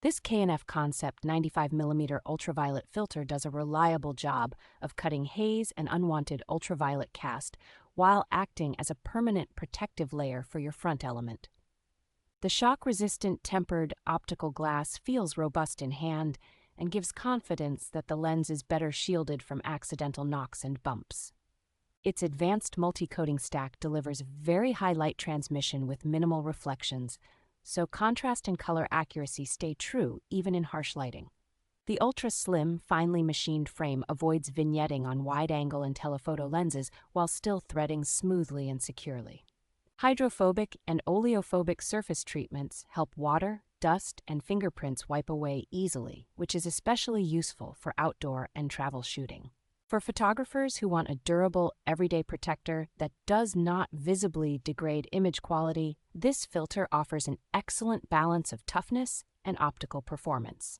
This K&F Concept 95mm ultraviolet filter does a reliable job of cutting haze and unwanted ultraviolet cast while acting as a permanent protective layer for your front element. The shock-resistant tempered optical glass feels robust in hand and gives confidence that the lens is better shielded from accidental knocks and bumps. Its advanced multi-coating stack delivers very high light transmission with minimal reflections, so contrast and color accuracy stay true even in harsh lighting. The ultra-slim, finely machined frame avoids vignetting on wide-angle and telephoto lenses while still threading smoothly and securely. Hydrophobic and oleophobic surface treatments help water, dust, and fingerprints wipe away easily, which is especially useful for outdoor and travel shooting. For photographers who want a durable, everyday protector that does not visibly degrade image quality, this filter offers an excellent balance of toughness and optical performance.